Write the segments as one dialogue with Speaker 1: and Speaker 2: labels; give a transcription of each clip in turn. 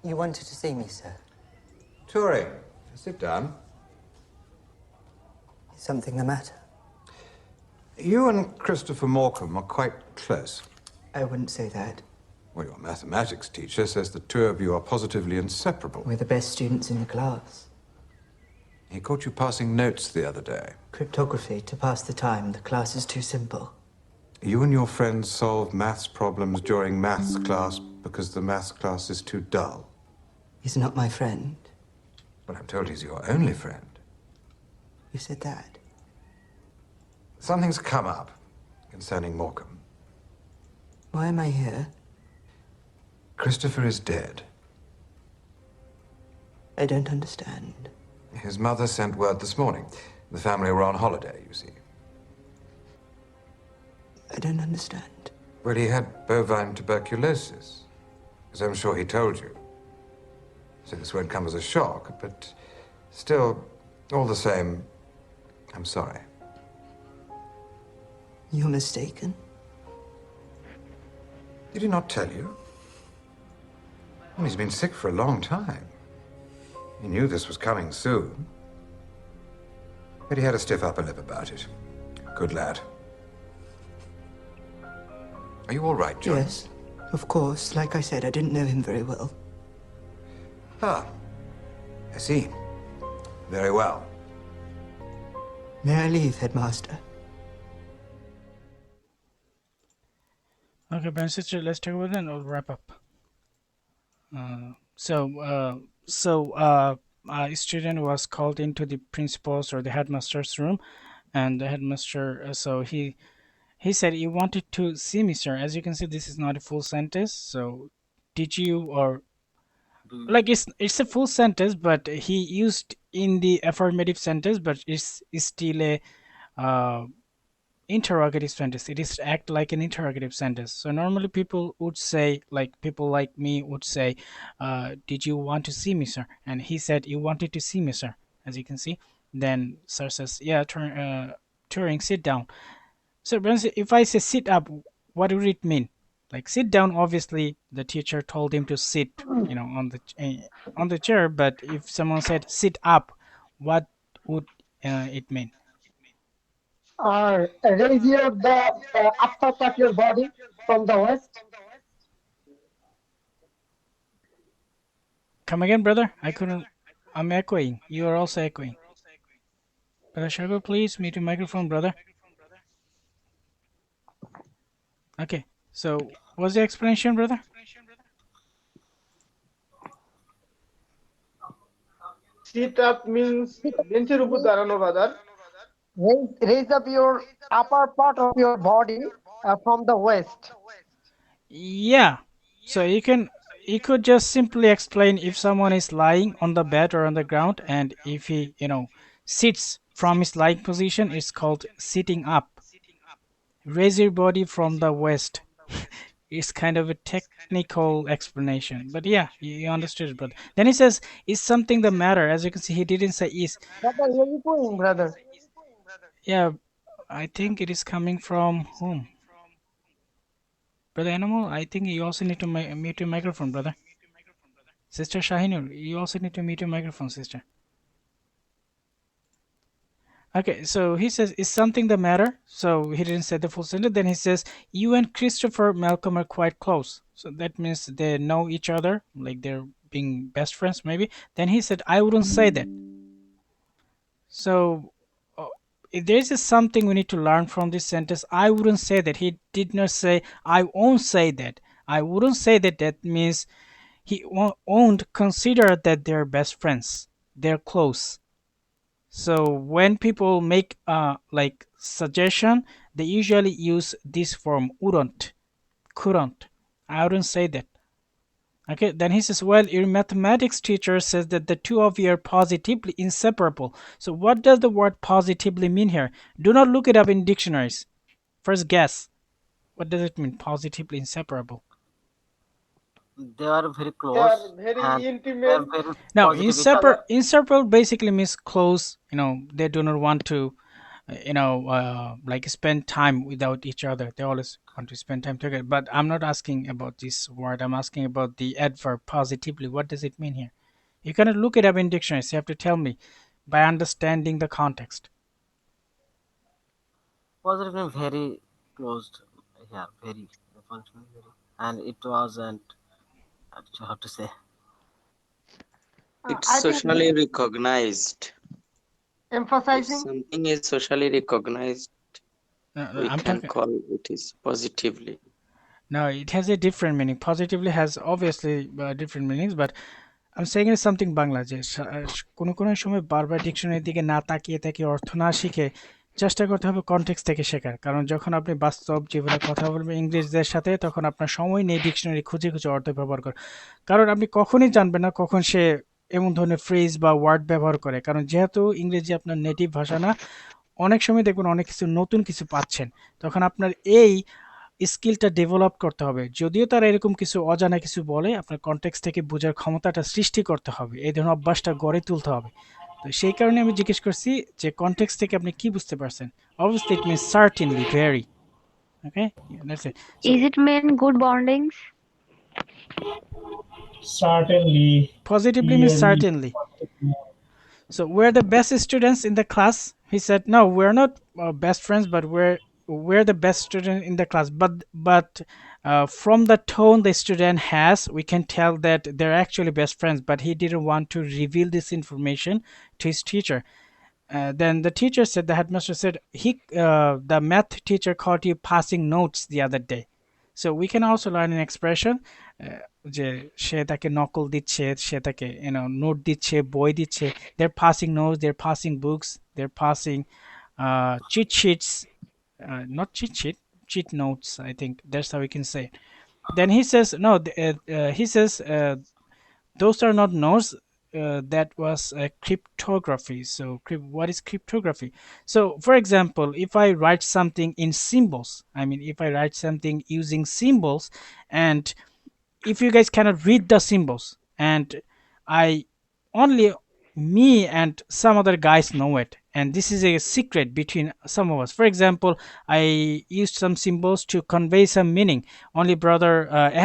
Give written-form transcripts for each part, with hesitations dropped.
Speaker 1: You wanted to see me, sir?
Speaker 2: Turing, sit down.
Speaker 1: Is something the matter?
Speaker 2: You and Christopher Morcom are quite close.
Speaker 1: I wouldn't say that.
Speaker 2: Well, your mathematics teacher says the two of you are positively inseparable.
Speaker 1: We're the best students in the class.
Speaker 2: He caught you passing notes the other day.
Speaker 1: Cryptography, to pass the time. The class is too simple.
Speaker 2: You and your friends solve maths problems during maths class because the maths class is too dull.
Speaker 1: He's not my friend.
Speaker 2: But I'm told he's your only friend.
Speaker 1: You said that?
Speaker 2: Something's come up concerning Morcom.
Speaker 1: Why am I here?
Speaker 2: Christopher is dead.
Speaker 1: I don't understand.
Speaker 2: His mother sent word this morning. The family were on holiday, you see.
Speaker 1: I don't understand.
Speaker 2: Well, he had bovine tuberculosis, as I'm sure he told you. So this won't come as a shock, but still, all the same, I'm sorry.
Speaker 1: You're mistaken.
Speaker 2: Did he not tell you? Well, he's been sick for a long time. He knew this was coming soon. But he had a stiff upper lip about it. Good lad. Are you all right, John?
Speaker 1: Yes, of course. Like I said, I didn't know him very well.
Speaker 2: Ah, I see. Very well.
Speaker 1: May I leave, Headmaster?
Speaker 3: Okay, Ben sister, let's talk about it and we'll wrap up. A student was called into the principal's or the headmaster's room, and the headmaster, so he said he wanted to see me, sir. As you can see, this is not a full sentence. So, did you or like it's a full sentence, but he used in the affirmative sentence, but it's still a interrogative sentence. It is act like an interrogative sentence. So normally people would say, like people like me would say, did you want to see me, sir? And he said, you wanted to see me, sir. As you can see, then sir says, yeah, Turing, sit down. So if I say sit up, what would it mean? Like sit down, obviously the teacher told him to sit, on the chair. But if someone said sit up, what would it mean?
Speaker 4: Or raise the upper part of your body from the west.
Speaker 3: Come again, brother? I couldn't. I'm echoing. You are also echoing. Brother Shago, please mute your microphone, brother. Okay. So, what's the explanation, brother?
Speaker 5: Sit up means bencher upor darano, brother.
Speaker 4: Raise up your upper part of your body from the west.
Speaker 3: Yeah. So you could just simply explain if someone is lying on the bed or on the ground, and if he, sits from his lying position, it's called sitting up. Raise your body from the west. It's kind of a technical explanation, but yeah, you understood it, brother. Then he says, is something the matter? As you can see, he didn't say is.
Speaker 4: Brother, where are you going, brother?
Speaker 3: Yeah, I think it is coming from whom? Brother Animal, I think you also need to mute your microphone, brother. Sister Shahinur, you also need to mute your microphone, sister. Okay, so he says, is something the matter? So he didn't say the full sentence. Then he says, you and Christopher Malcolm are quite close. So that means they know each other, like they're being best friends, maybe. Then he said, I wouldn't say that. So if there's just something we need to learn from this sentence, I wouldn't say that. He did not say, I won't say that. I wouldn't say that. That means he won't consider that they're best friends. They're close. So when people make like suggestion, they usually use this form wouldn't, couldn't. I wouldn't say that. Okay, then he says, well, your mathematics teacher says that the two of you are positively inseparable. So what does the word positively mean here? Do not look it up in dictionaries. First guess. What does it mean, positively inseparable?
Speaker 6: They are very
Speaker 5: They
Speaker 6: close
Speaker 5: are very
Speaker 6: and
Speaker 5: intimate.
Speaker 6: very
Speaker 3: Now,
Speaker 6: positive.
Speaker 3: inseparable basically means close. They do not want to, like spend time without each other. They always want to spend time together. But I'm not asking about this word. I'm asking about the adverb positively. What does it mean here? You cannot look it up in dictionaries. You have to tell me by understanding the context.
Speaker 6: Positive means very closed. Yeah, very. The function is very. And it wasn't, how to say,
Speaker 7: It's
Speaker 4: I think
Speaker 7: socially recognized. If
Speaker 4: emphasizing.
Speaker 7: something is socially recognized, we
Speaker 3: I'm
Speaker 7: can
Speaker 3: talking.
Speaker 7: call it is positively.
Speaker 3: No, it has a different meaning. Positively has obviously different meanings, but I'm saying it something Bangla যে কোনো কোনো সময় বারবার ডিকশনারির দিকে না তাকিয়ে তাকিয়ে অর্থ না শিখে চেষ্টা করতে হবে কনটেক্সট থেকে শেখার। কারণ যখন আপনি বাস্তব জীবনে কথা বলবেন ইংরেজদের সাথে তখন আপনার সময় নেই ডিকশনারি খুঁজে খুঁজে অর্থ ব্যবহার করার। কারণ আপনি কখনই জানবেন না কখন সে এমন ধরনের ফ্রেজ বা ওয়ার্ড ব্যবহার করে। কারণ যেহেতু ইংরেজি আপনার নেটিভ ভাষা না, অনেক সময় দেখবেন অনেক কিছু নতুন কিছু পাচ্ছেন। তখন আপনার এই স্কিলটা ডেভেলপ করতে হবে। যদিও তারা এরকম কিছু অজানা কিছু বলে, আপনার কনটেক্সট থেকে বোঝার ক্ষমতাটা সৃষ্টি করতে হবে। এই ধরনের অভ্যাসটা গড়ে তুলতে হবে। তো সেই কারণে আমি জিজ্ঞেস করছি যে কনটেক্সট থেকে আপনি কি বুঝতে পারছেন? Obviously it means certainly, very. Okay? Yeah, that's it. So
Speaker 8: Is it mean good bondings?
Speaker 9: Certainly,
Speaker 3: positively means
Speaker 9: clearly.
Speaker 3: certainly. So we're the best students in the class. He said, "No, we're not best friends, but we're the best student in the class." But from the tone the student has, we can tell that they're actually best friends. But he didn't want to reveal this information to his teacher. Then the teacher said, the headmaster said, the math teacher caught you passing notes the other day. So we can also learn an expression যে সে তাকে নকল দিচ্ছে, সে তাকে note দিচ্ছে, বই দিচ্ছে। They're passing notes, they're passing books, they're passing cheat sheets, not cheat sheet, cheat notes. I think that's how we can say it. Then he says, no, he says those are not nodes. That was cryptography. So what is cryptography? So for example, if I write something in symbols, I mean if I write something using symbols, and if you guys cannot read the symbols, and I only me and some other guys know it, and this is a secret between some of us. For example, I used some symbols to convey some meaning. Only brother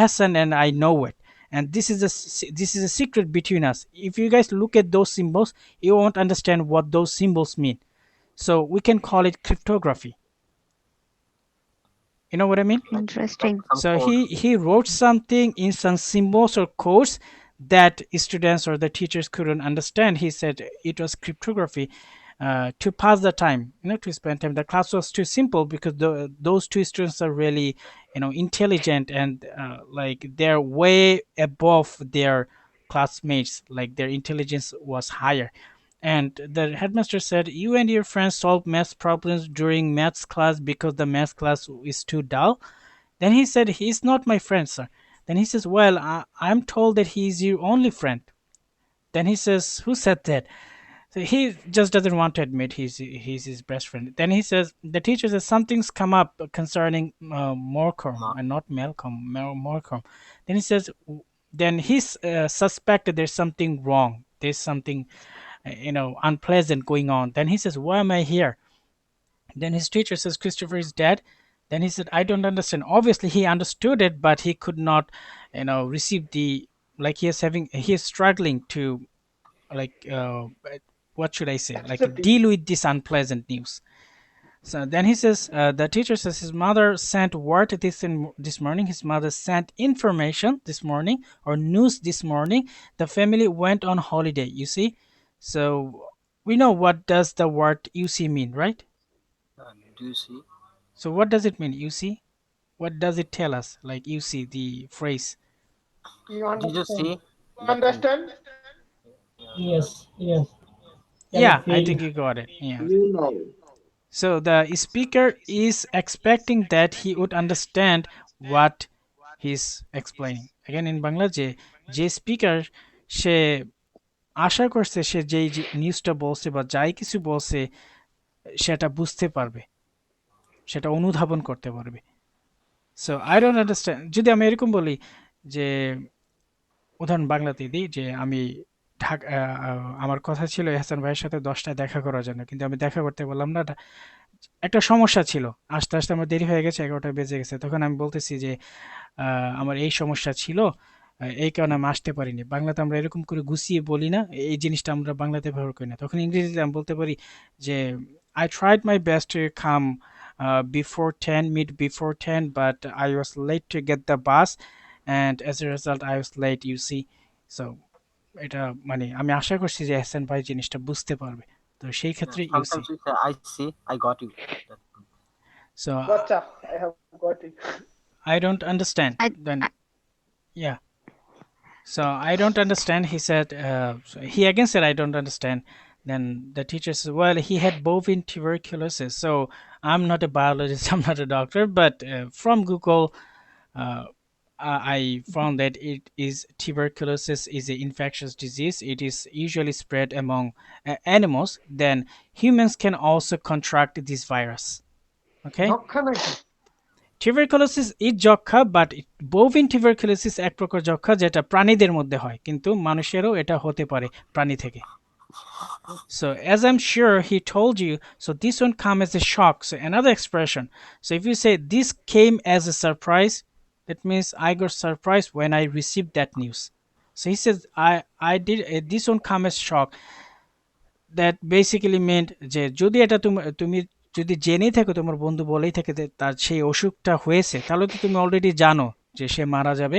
Speaker 3: Hassan and I know it, and this is a secret between us. If you guys look at those symbols, you won't understand what those symbols mean. So we can call it cryptography. You know what I mean?
Speaker 8: Interesting.
Speaker 3: So he wrote something in some symbols or codes that students or the teachers couldn't understand. He said it was cryptography to pass the time, to spend time. The class was too simple because those two students are really, intelligent, and like they're way above their classmates. Like their intelligence was higher. And the headmaster said, "You and your friends solve math problems during maths class because the math class is too dull." Then he said, "He's not my friend, sir." Then he says, "Well, I'm told that he's your only friend." Then he says, "Who said that?" So he just doesn't want to admit he's his best friend. Then he says, the teacher says, "Something's come up concerning Morcom and not Malcolm, Morcom." Then he says, then he's suspected there's something wrong. There's something, unpleasant going on. Then he says, "Why am I here?" Then his teacher says, "Christopher is dead." Then he said, "I don't understand." Obviously, he understood it, but he could not, receive the, like he is struggling to, like, what should I say? Like
Speaker 5: accepting.
Speaker 3: deal with this unpleasant news. So then he says, the teacher says his mother sent word this morning. His mother sent information this morning, or news this morning. The family went on holiday. You see, so we know what does the word "you see" mean, right?
Speaker 6: do you see?
Speaker 3: So what does it mean? You see, what does it tell us? Like you see the phrase.
Speaker 4: You
Speaker 6: Did you
Speaker 4: understand?
Speaker 6: see? That means,
Speaker 5: Understand?
Speaker 6: yeah.
Speaker 9: Yes, yes. Can
Speaker 3: Yeah, I
Speaker 9: feel.
Speaker 3: think you got it. Yeah.
Speaker 7: You know.
Speaker 3: So the speaker is expecting that he would understand what he's explaining. Again in Bangla যে speaker সে আশা করছে সে যেই নিউজটা বলছে বা যাই কিছু বলছে সেটা বুঝতে পারবে, সেটা অনুধাবন করতে পারবে। So I don't understand. যদি আমি এরকম বলি যে, উদাহরণ বাংলাতে দিই যে আমি আমার কথা ছিল এহসান ভাইয়ের সাথে 10টায় দেখা করার জন্য, কিন্তু আমি দেখা করতে বললাম না, একটা সমস্যা ছিল, আস্তে আস্তে আমার দেরি হয়ে গেছে, 11টা বেজে গেছে, তখন আমি বলতেছি যে আমার এই সমস্যা ছিল, এই কারণে আমি আসতে পারিনি। বাংলাতে আমরা এরকম করে গুছিয়ে বলি না, এই জিনিসটা আমরা বাংলাতে ব্যবহার করি না। তখন ইংরেজিতে আমি বলতে পারি যে I tried my best to come before 10, mid before 10, but I was late to get the bus and as a result I was late, you see. So এটা মানে আমি আশা করছি যে এহসান ভাই জিনিসটা বুঝতে পারবে, তো সেই ক্ষেত্রে you see.
Speaker 6: Sometimes we say, I see, I got you.
Speaker 3: So
Speaker 5: Gotcha. I have got it.
Speaker 3: I don't understand.
Speaker 8: I,
Speaker 3: Then
Speaker 8: I
Speaker 3: yeah. So I don't understand. He said. So he again said, I don't understand. Then the teacher says, well, he had bovine tuberculosis. So I'm not a biologist. I'm not a doctor. But from Google, uh, I found that it is tuberculosis is an infectious disease. It is usually spread among animals. Then humans can also contract this virus. Okay.
Speaker 4: যক্ষা নাকি?
Speaker 3: Tuberculosis is যক্ষা, but বোভিন tuberculosis এক প্রকার যক্ষা যেটা প্রাণীদের মধ্যে হয়, কিন্তু মানুষেরও এটা হতে পারে প্রাণী থেকে। So as I'm sure he told you, so this one come as a shock. So another expression. So if you say this came as a surprise, that means I got surprised when I received that news. So he says I did this one come as shock. That basically meant যে যদি এটা তুমি যদি জেনেই থাকো, তোমার বন্ধু বলেই থাকে যে তার সেই অসুখটা হয়েছে, তাহলে তো তুমি অলরেডি জানো যে সে মারা যাবে।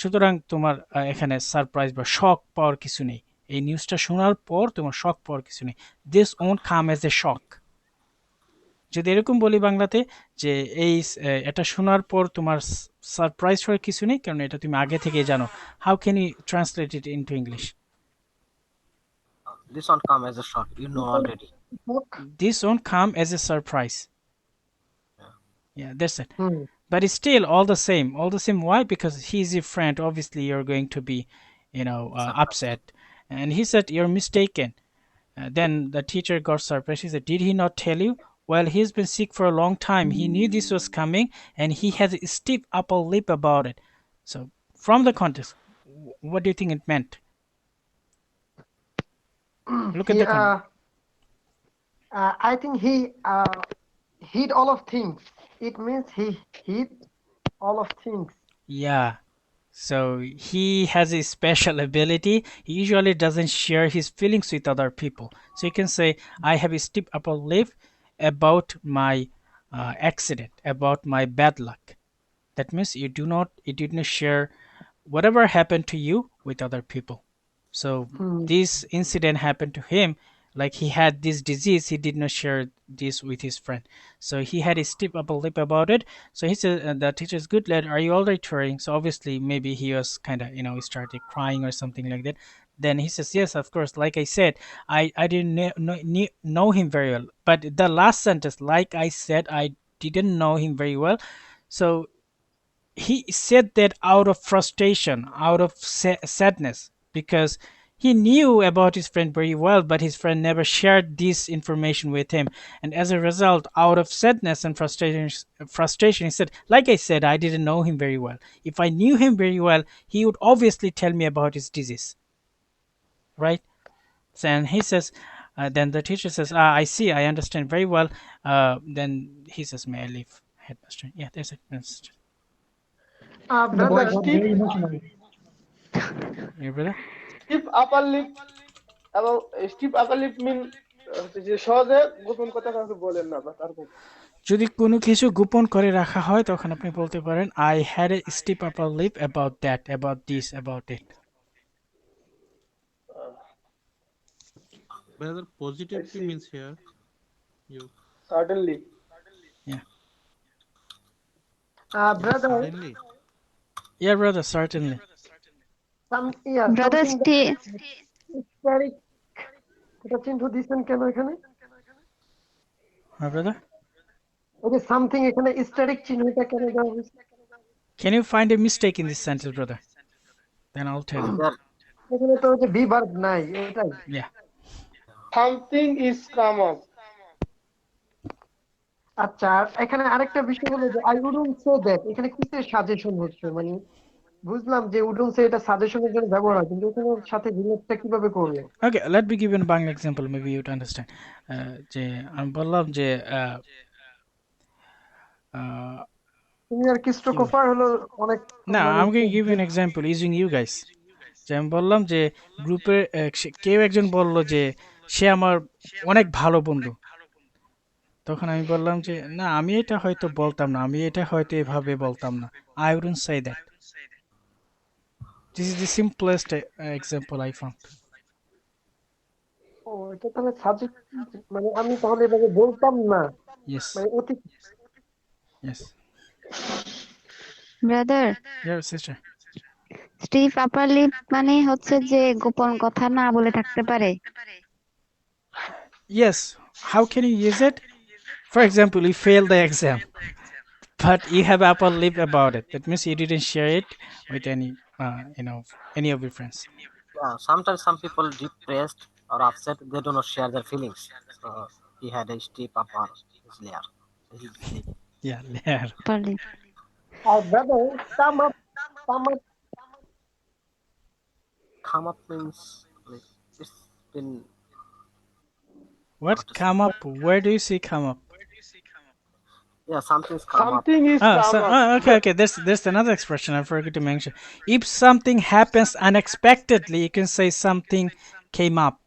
Speaker 3: সুতরাং তোমার এখানে সারপ্রাইজ বা শক পাওয়ার কিছু নেই। এই নিউজটা শোনার পর তোমার শক পাওয়ার কিছু নেই। This won't come as a shock. যদি এরকম বলি বাংলাতে যে এই এটা শোনার পর তোমার সারপ্রাইজ হওয়ার কিছু নেই, কারণ এটা তুমি আগে থেকেই জানো। How can you translate it into English?
Speaker 6: This won't come as a shock. You know already.
Speaker 3: This won't come as a surprise. Yeah, that's it.
Speaker 4: Hmm
Speaker 3: But it's still all the same. All the same. Why? Because he's your friend. Obviously, you're going to be,
Speaker 6: Surprised.
Speaker 3: upset. And he said, you're mistaken. Then the teacher got surprised. He said, did he not tell you? Well, he's been sick for a long time. He knew this was coming, and he has a stiff upper lip about it. So, from the context, what do you think it meant? Look at
Speaker 4: he
Speaker 3: the context.
Speaker 4: I think he hid all of things. It means he hid all of things.
Speaker 3: Yeah. So he has a special ability. He usually doesn't share his feelings with other people. So you can say, I have a stiff upper lip about my accident, about my bad luck. That means you did not share whatever happened to you with other people. So this incident happened to him, like he had this disease, he did not share this with his friend. So he had a stiff upper lip about it. So he said, the teacher's good lad, are you all right, Turing? So obviously maybe he was kind of, he started crying or something like that. Then he says, yes, of course, like I said, I didn't know him very well. But the last sentence, like I said, I didn't know him very well. So he said that out of frustration, out of sadness, because he knew about his friend very well, but his friend never shared this information with him. And as a result, out of sadness and frustration, he said, like I said, I didn't know him very well. If I knew him very well, he would obviously tell me about his disease. Right? So, and he says, then the teacher says, I see, I understand very well. Then he says, may I leave, headmaster? Yeah, there's it.
Speaker 9: The boy
Speaker 4: Brother,
Speaker 9: got very emotional.
Speaker 3: Your brother?
Speaker 5: Stiff upper lip. এবং steep আপার lip মিন যে সহজে গোপন কথা কাউকে বলেন না বা তারপর
Speaker 3: যদি কোনো কিছু গোপন করে রাখা হয় তখন আপনি বলতে পারেন I had a stiff upper lip about that, about this, about it.
Speaker 10: Brother, positivity means here. You
Speaker 5: certainly
Speaker 3: Yeah.
Speaker 4: brother,
Speaker 10: certainly.
Speaker 3: Yeah, brother, certainly.
Speaker 8: brother,
Speaker 4: something
Speaker 8: stay.
Speaker 4: hysteric. এটা চিহ্ন দিছেন কেন এখানে?
Speaker 3: My brother?
Speaker 4: ওই যে সামথিং এখানে হিস্টেরিক চিহ্নটা কেন দেওয়া হয়েছে?
Speaker 3: Can you find a mistake in this sentence, brother? Then I'll tell you.
Speaker 4: এখানে তো ওই যে বি ভার্ব নাই, এটাই।
Speaker 3: Yeah.
Speaker 5: Something is come up.
Speaker 4: আচ্ছা, এখানে আরেকটা বিষয় হলো যে আই উডন্ট সে দ্যাট, এখানে কিসের সাজেশন হচ্ছে, মানে বুঝলাম যে উডুনসে এটা সাজেশনের জন্য ব্যবহার হয়, কিন্তু এখানে সাথে রিলেটটা কিভাবে করলো?
Speaker 3: Okay, let me give you a Bangla example, maybe you would understand. যে আমি বললাম যে
Speaker 4: তুমি আর
Speaker 3: কি বল-
Speaker 4: ক্রিস্টোফার হলো অনেক
Speaker 3: না,
Speaker 4: মানে
Speaker 3: I'm going to give you an example using you guys. যে আমি বললাম যে গ্রুপের কেউ একজন বলল যে সে আমার অনেক ভালো বন্ধু। তখন আমি বললাম যে না, আমি এটা হয়তো বলতাম না, আমি এটা হয়তো এভাবে বলতাম না। I wouldn't say that. This is the simplest example I found.
Speaker 4: ও এটা তাহলে সাজেস্ট, মানে আমি তাহলে এভাবে বলতাম না,
Speaker 3: Yes,
Speaker 4: মানে অতি
Speaker 3: yes.
Speaker 8: Brother,
Speaker 3: Yeah, sister.
Speaker 8: Stiff upper lip মানে হচ্ছে যে গোপন কথা না বলে থাকতে পারে।
Speaker 3: Yes. How can you use it? For example, you failed the exam, but you have upper lip about it. That means you didn't share it with any of your friends.
Speaker 6: Yeah, sometimes some people depressed or upset, they do not share their feelings. So he had a steep upper his layer, his lip.
Speaker 3: Yeah, yeah.
Speaker 8: Upper lip.
Speaker 4: আর brother come up
Speaker 6: Come up means like it's been
Speaker 3: What?
Speaker 6: how to say.
Speaker 3: Come up? Where do you see come up?
Speaker 6: Yeah, something's come up.
Speaker 5: Something is come up.
Speaker 3: Okay. There's another expression I forgot to mention. If something happens unexpectedly, you can say something came up.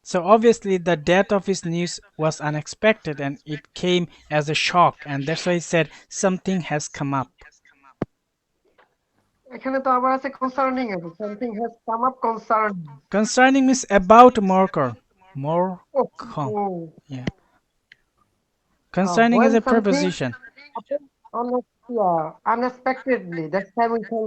Speaker 3: So obviously the death of his niece was unexpected and it came as a shock, and that's why he said something has come up.
Speaker 4: এখানে তো আবার আছে concerning, আছে something has come up concern.
Speaker 3: Concerning means about Morcom. Morcom.
Speaker 4: Oh,
Speaker 3: Yeah. Concerning is
Speaker 4: when
Speaker 3: a
Speaker 4: something
Speaker 3: preposition.
Speaker 4: happens unexpectedly, that's time we can